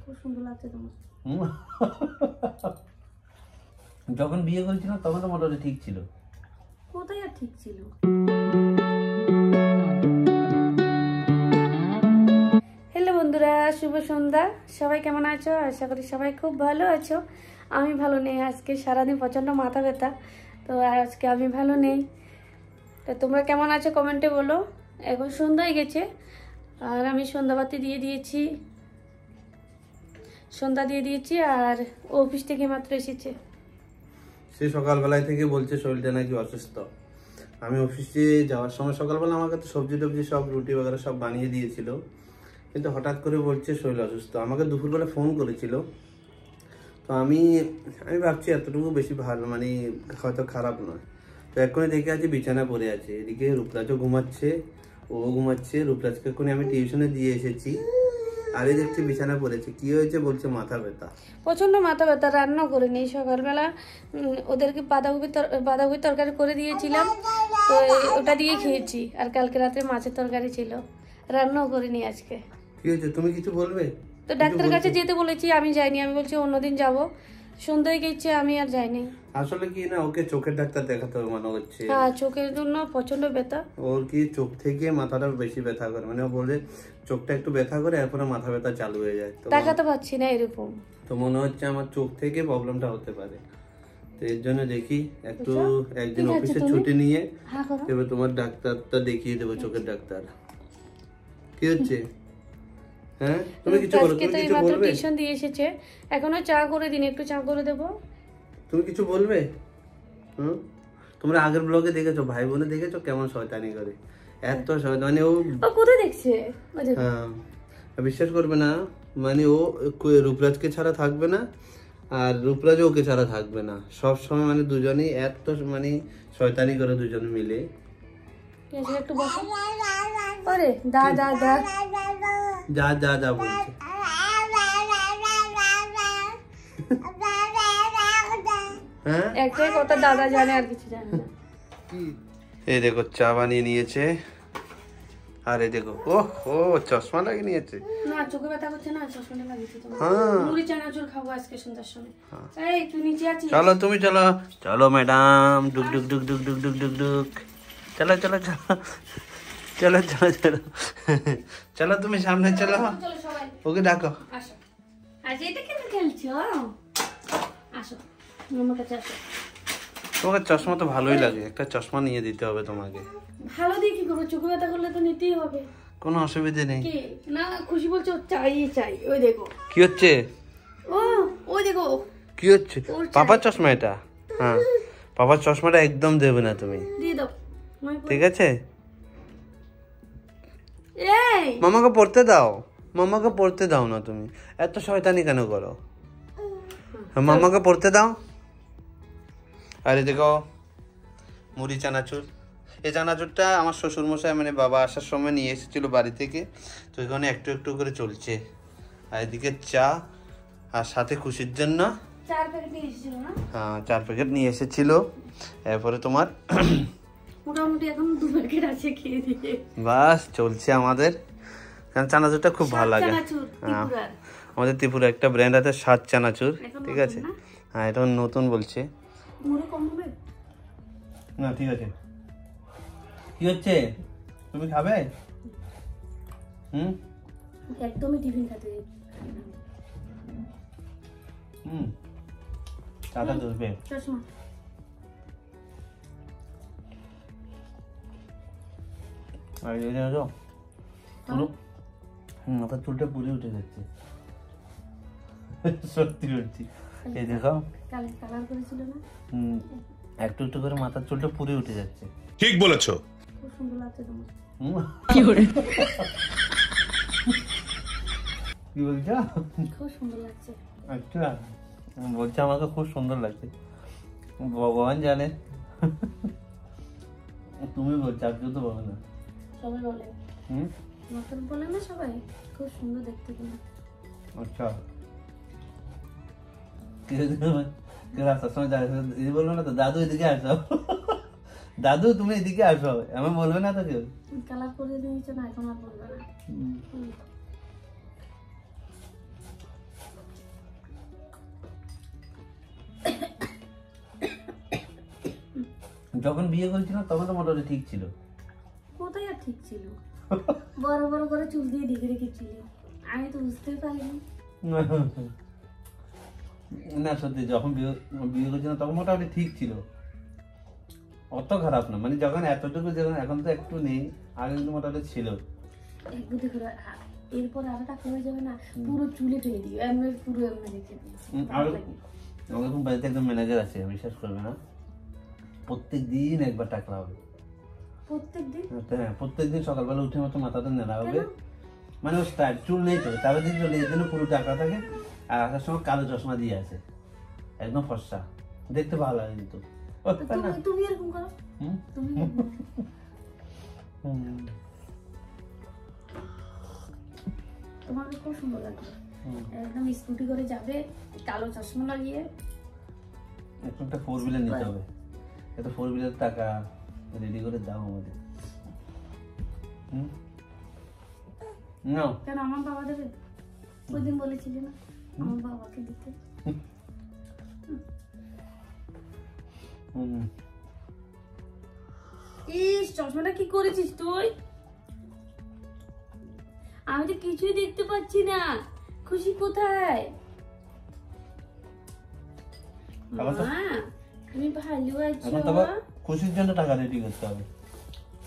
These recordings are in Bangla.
খুব সুন্দর লাগছে তোমার। যখন বিয়ে করেছিলাম তখন তো মোটামুটি ঠিক ছিল। কোথায় আর ঠিক ছিল। হ্যালো বন্ধুরা, শুভ সন্ধ্যা। সবাই কেমন আছো? আশা করি সবাই খুব ভালো আছো। আমি ভালো নেই, আজকে সারাদিন প্রচণ্ড মাথা ব্যথা, তো আজকে আমি ভালো নেই। তো তোমরা কেমন আছো কমেন্টে বলো। এখন সন্ধ্যা হয়ে গেছে আর আমি সন্ধ্যাবাতি দিয়ে দিয়েছি, সন্ধ্যা দিয়ে দিয়েছি। আর অফিস থেকে মাত্র এসেছে। সে সকালবেলায় থেকে বলছে শরীরটা নাকি অসুস্থ। আমি অফিসে যাওয়ার সময় সকালবেলা আমাকে তো সবজি টবজি সব রুটি বগেরা সব বানিয়ে দিয়েছিল, কিন্তু হঠাৎ করে বলছে শরীর অসুস্থ। আমাকে দুপুরবেলা ফোন করেছিল, তো আমি ভাবছি এতটুকু বেশি ভালো, মানে হয়তো খারাপ নয়। তো এক্ষুনি দেখে আছি বিছানা পড়ে আছে, এদিকে রূপরাজও ঘুমাচ্ছে, ও ঘুমাচ্ছে। রূপরাজকে এক্ষুনি আমি টিউশনে দিয়ে এসেছি, আরে দেখছি বিছানা পড়েছে। কি হয়েছে বলছে মাথা ব্যথা, প্রচন্ড মাথা ব্যথা। রান্না করে নিই সকালবেলা, ওদেরকে বাঁধাকপি তরকারি করে দিয়েছিলাম, তো ওটা দিয়ে খেয়েছি। আর কালকে রাতে মাছের তরকারি ছিল, রান্নাও করিনি আজকে। কি হয়েছে তুমি কিছু বলবে? তো ডাক্তারের কাছে যেতে বলেছি, আমি যাইনি। আমি বলছি অন্যদিন যাব, সন্ধ্যায় গেছে, আমি আর যাইনি। আসলে কি না, ওকে চোখের ডাক্তার দেখাতে হবে মনে হচ্ছে। হ্যাঁ, চোখের জন্য প্রচন্ড ব্যথা। ওর কি চোখ থেকে মাথাটা বেশি ব্যথা করে, মানে ও বলে চোখটা একটু ব্যথা করে এরপরে মাথা ব্যথা চালু হয়ে যায়। তো দেখাতে পারছি না এরকম, তো মনে হচ্ছে আমার চোখ থেকে প্রবলেমটা হতে পারে। তো এর জন্য দেখি একটু একদিন অফিসে ছুটি নিয়ে এবার তোমার ডাক্তারটা দেখিয়ে দেবো, চোখের ডাক্তার। কি হচ্ছে? হ্যাঁ তুমি কিছু বলো, তুমি কিছু বলবে? টিউশন দিয়ে এসেছে, এখনো চা করে দিন, একটু চা করে দেবো। তুমি কিছু বলবে? তোমরা আগের ব্লগে দেখেছো, ভাই বোনে দেখেছো কেমন শয়তানি করে, এত শয়তানি। ও কোথায় দেখছে? হ্যাঁ, বিশ্বাস করবে না, মানে ও রূপরাজকে ছাড়া থাকবে না, আর রূপরাজও ওকে ছাড়া থাকবে না। সব সময় মানে দুজনেই এত মানে শয়তানি করে দুজনে মিলে। একটু বসো। আরে দা দা দা যা যা যা বলছে। হ্যাঁ, একটাই কথা, দাদা জানে, আর কিছু জানে না। এই দেখো চা বানিয়ে নিয়েছে, আর এই দেখো ও চশমা লাগিয়ে নিয়েছে। না, চোখে ব্যথা করছে না, চশমাটা লাগিয়েছি তোমার। হ্যাঁ, মুড়ি চানাচুর খাবো আজকে সন্ধ্যার সময়। এই তুই নিচে আছিস? চলো তুমি চলো, চলো ম্যাডাম, ডুক ডুক ডুক ডুক ডুক ডুক ডুক ডুক, চলো চলো চলো চলো চলো চলো চলো, তুমি সামনে চলো, চলো সবাই ওকে ডাকো। আসো। আজ এটা কেন খেলছো? আসো আমার কাছে আসো। তোমাকে চশমা তো ভালোই লাগে, একটা চশমা নিয়ে দিতে হবে তোমাকে। ভালো দিয়ে কি করবো? চোখে ব্যথা করলে তো নিতেই হবে। কোনো অসুবিধা নেই। কি না, খুশি বলছো? চাই চাই। ওই দেখো কি হচ্ছে, ওই দেখো কি হচ্ছে? পাপার চশমা এটা? হ্যাঁ, পাপার চশমাটা একদম দেবে না তুমি, দিয়ে দাও। ঠিক আছে? এই মামাকে পড়তে দাও, মামাকে পড়তে দাও না, তুমি এত শয়তানি কেন করো? মামাকে পড়তে দাও। আরে দেখো মুড়ি চানাচুর, এই চানাচুরটা আমার শ্বশুর মশাই মানে বাবা আসার সময় নিয়ে এসেছিল বাড়ি থেকে, তো এখানে একটু একটু করে চলছে। আর এদিকে চা, আর সাথে খুশির জন্য 4 প্যাকেট নিয়ে এসেছিল না? হ্যাঁ 4 প্যাকেট নিয়ে এসেছিল। এরপরে তোমার মোটামুটি এখন 2 প্যাকেট আছে, খেয়ে দিয়ে বাস চলছে আমাদের। কারণ চানাচুরটা খুব ভালো লাগে। হ্যাঁ, আমাদের ত্রিপুরা একটা ব্র্যান্ড আছে স্বাদ চানাচুর, ঠিক আছে? হ্যাঁ, এটা নতুন বলছে। মুড়ি কম হবে না, ঠিক আছে। কি হচ্ছে, তুমি খাবে? একদমই টিফিন খেতে। চাটা ধরবে। চশমা আর এই দেখো পুরো মাথার চুলটা পুড়ে উঠে যাচ্ছে, সত্যি বলছি। এই দেখো কালার করেছিল না, একটু একটু করে মাথার চুলটা পুড়ে উঠে যাচ্ছে। ঠিক বলেছো, খুব সুন্দর লাগছে তোমার। কি করে, কি বলছো? খুব সুন্দর লাগছে। আচ্ছা, বলছে আমাকে খুব সুন্দর লাগছে, ভগবান জানে। তুমি বলছো, আর কেউ তো বলো না। সবাই বলে, নতুন বলে না সবাই, খুব সুন্দর দেখতে তুমি। আচ্ছা, রাস্তার সময় দাঁড়িয়ে বলবো না তো, দাদু এদিকে আসো, দাদু তুমি এদিকে আসো, এমন বলবে না তো কেউ। কালার করে দিয়েছো না, এখন আর বলবে না। যখন বিয়ে করেছিলাম তখন তো মোটামুটি ঠিক ছিল। কোথায় আর ঠিক ছিল, বড় বড় করে চুল দিয়ে ঢেকে রেখেছিলি, আমি তো বুঝতেই পারিনি। না সত্যি যখন বিয়ে করেছিলাম তখন মোটামুটি ঠিক ছিল, অত খারাপ না, মানে যখন এতটুকু, যখন এখন তো একটু নেই, আগে কিন্তু মোটামুটি ছিল। একটু দেখো, এরপর আরো টাকা হয়ে যাবে না, পুরো চুলে ফেলে দিও, এমনি পুরো এমনি রেখে দিও। আর আমাদের বাড়িতে একজন ম্যানেজার আছে, বিশ্বাস করবে না, প্রত্যেক দিন একবার টাকলা হবে। প্রত্যেকদিন? হ্যাঁ, প্রত্যেকদিন সকালবেলা উঠে মতো মাথাটা নেড়া হবে, মানে ও স্টাইল, চুল নেই তো, তারপর দিন চলে, এই জন্য পুরো টাকা থাকে। আর আসার সময় কালো চশমা দিয়ে আসে, একদম ফর্সা, দেখতে ভালো লাগে কিন্তু। তুমি এরকম করো, তুমি তোমাকে খুব সুন্দর লাগবে, একদম স্কুটি করে যাবে, কালো চশমা লাগিয়ে। একটা 4 হুইলার নিতে হবে, একটা 4 হুইলার টাকা রেডি করে দাও আমাদের। নাও কেন, আমার বাবা দেবে? ওই দিন বলেছিলি না আমার বাবাকে দিতে। ইস, চশমাটা কি করেছিস তুই? আমি তো কিছুই দেখতে পাচ্ছি না, খুশি কোথায়? তুমি ভালো আছো? খুশির জন্য টাকা রেডি করতে হবে,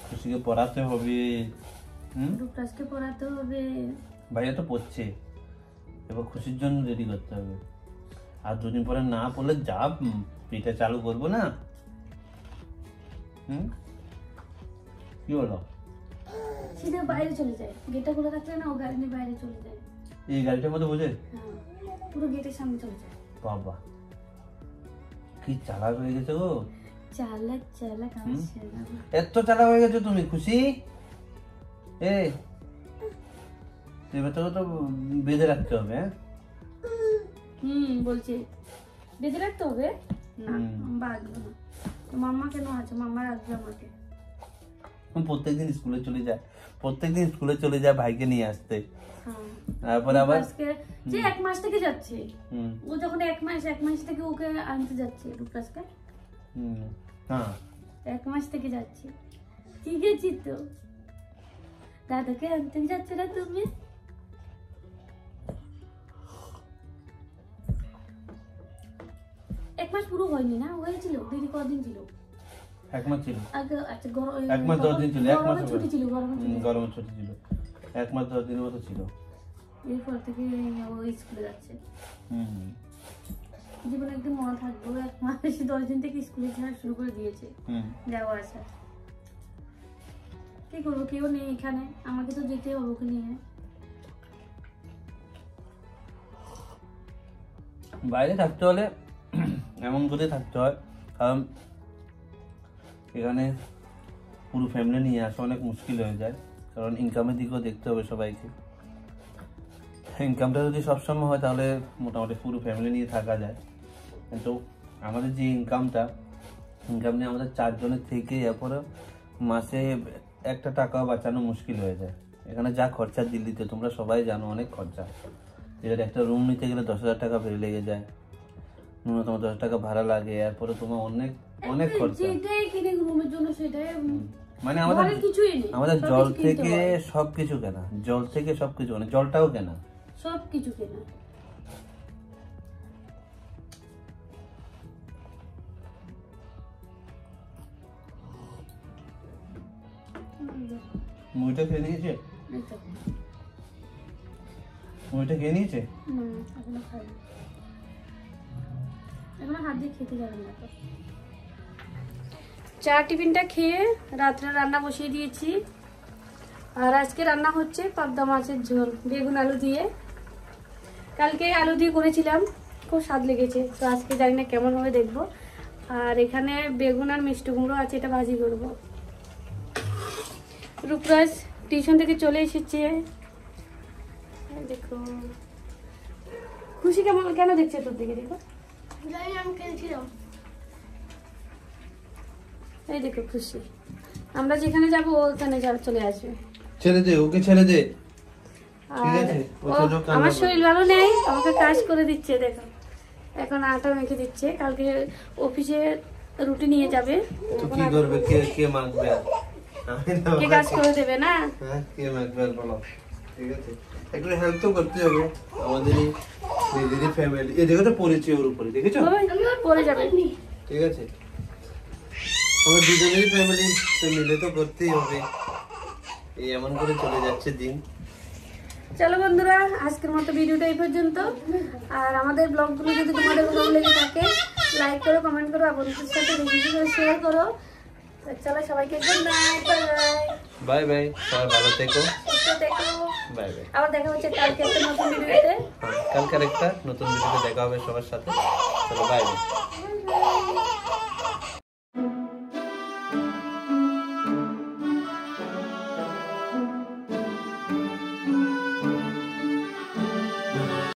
খুশিকে পড়াতে হবে, রূপরাজকে পড়াতে হবে, ভাইয়া তো পড়ছে, এবার খুশির জন্য রেডি করতে হবে। আর দুদিন পরে না পড়লে যা পিঠা চালু করবো না। কি বলো? সিধা বাইরে চলে যায়, গেটটা খুলে রাখলে না, ও গাড়ি নিয়ে বাইরে চলে যায়। এই গাড়িটার মধ্যে বোঝে? পুরো গেটের সামনে চলে যায়। বাবা কি চালাক হয়ে গেছে গো। চালাক চালাক, এত চালাক হয়ে গেছে তুমি খুশি। এবার তো বেঁধে রাখতে হবে। বলছে বেঁধে রাখতে হবে না, বাঁধবো না। তো মাম্মা কেন আছে, মাম্মা রাখবে আমাকে। প্রত্যেকদিন স্কুলে চলে যায় ভাইকে নিয়ে আসতে। তারপরে আবার যে 1 মাস থেকে যাচ্ছে, ও যখন 1 মাস থেকে ওকে আনতে যাচ্ছে রূপরাজকে। হ্যাঁ, 1 মাস থেকে যাচ্ছে, ঠিক আছে। তো দাদাকে আনতে যাচ্ছে না তুমি? এক মাস পুরো হয়নি না, হয়েছিল? দিদি কদিন ছিল? 1 মাস ছিল। আচ্ছা, 1 মাস 10 দিন ছিল। 1 মাস ছুটি ছিল, গরমের ছুটি ছিল, 1 মাস 10 দিনের মতো ছিল। এরপর থেকে ও স্কুলে যাচ্ছে। জীবনে একদিন মনে থাকবো, 1 মাস 10 দিন থেকে স্কুলে যাওয়া শুরু করে দিয়েছে, যাওয়া আসা। কি করবো, কেউ নেই এখানে, আমাকে তো যেতে হবে ওকে নিয়ে। বাইরে থাকতে হলে এমন করে থাকতে হয়, কারণ এখানে পুরো ফ্যামিলি নিয়ে আসা অনেক মুশকিল হয়ে যায়, কারণ ইনকামের দিকেও দেখতে হবে সবাইকে। ইনকামটা যদি সবসময় হয় তাহলে মোটামুটি পুরো ফ্যামিলি নিয়ে থাকা যায়, কিন্তু আমাদের যে ইনকাম নিয়ে আমাদের 4 জনের থেকে এরপরে মাসে একটা টাকাও বাঁচানো মুশকিল হয়ে যায়। এখানে যা খরচা দিল্লিতে তোমরা সবাই জানো, অনেক খরচা। এবার একটা রুম নিতে গেলে 10,000 টাকা বেড়ে লেগে যায়, ন্যূনতম 10 টাকা ভাড়া লাগে, এরপরে তোমার অনেক খরচা। মানে আমাদের জল থেকে সবকিছু কেনা, মানে জলটাও কেনা, সবকিছু কেনা। মুড়িটা খেয়ে নিয়েছে? মুড়িটা খেয়ে নিয়েছে? এখনো হাত দিয়ে খেতে যাবে না। চা টিফিনটা খেয়ে রাত্রে রান্না বসিয়ে দিয়েছি, আর আজকে রান্না হচ্ছে পাবদা মাছের ঝোল বেগুন আলু দিয়ে। কালকে আলু দিয়ে করেছিলাম, খুব স্বাদ লেগেছে, তো আজকে জানি না কেমন হবে, দেখবো। আর এখানে বেগুন আর মিষ্টি কুমড়ো আছে, এটা ভাজি করবো। রূপরাজ টিউশন থেকে চলে এসেছে, দেখো খুশি কেন দেখছে তোর দিকে, দেখো। এই দেখো খুশি, আমরা যেখানে যাবো ওখানে চলে আসবে। ছেড়ে দে ওকে, ছেড়ে দে। আমার শরীর ভালো নেই, আমাকে কাজ করে দিচ্ছে, দেখো এখন আটা মেখে দিচ্ছে। কালকে অফিসে রুটি নিয়ে যাবে। তো কি করবে, কে মাখবে? কে কাজ করে দেবে না? হ্যাঁ, কে মাখবে বলো? ঠিক আছে, একটু হেল্প তো করতে হবে আমাদেরই নিজেরই ফ্যামিলি। এই দেখো তো পড়েছে ওর উপরে, দেখেছো? পড়ে যাবে। ঠিক আছে, আমার দুজনেরই ফ্যামিলি তো মিলে তো করতেই হবে। এই এমন করে চলে যাচ্ছে দিন। চলো বন্ধুরা, আজকের মতো ভিডিওটা এই পর্যন্ত। আর আমাদের ব্লগগুলো যদি তোমাদের ভালো লেগে থাকে, লাইক করো, কমেন্ট করো, আর বন্ধুদের সাথে বেশি করে শেয়ার করো। চলো সবাইকে গুড নাইট, বাই বাই, সবাই ভালো থেকো, সুস্থ থেকো। Bye bye. আবার দেখা হচ্ছে কালকে একটা নতুন ভিডিওতে। কালকের একটা নতুন ভিডিওতে দেখা হবে সবার সাথে। চলো বাই বাই।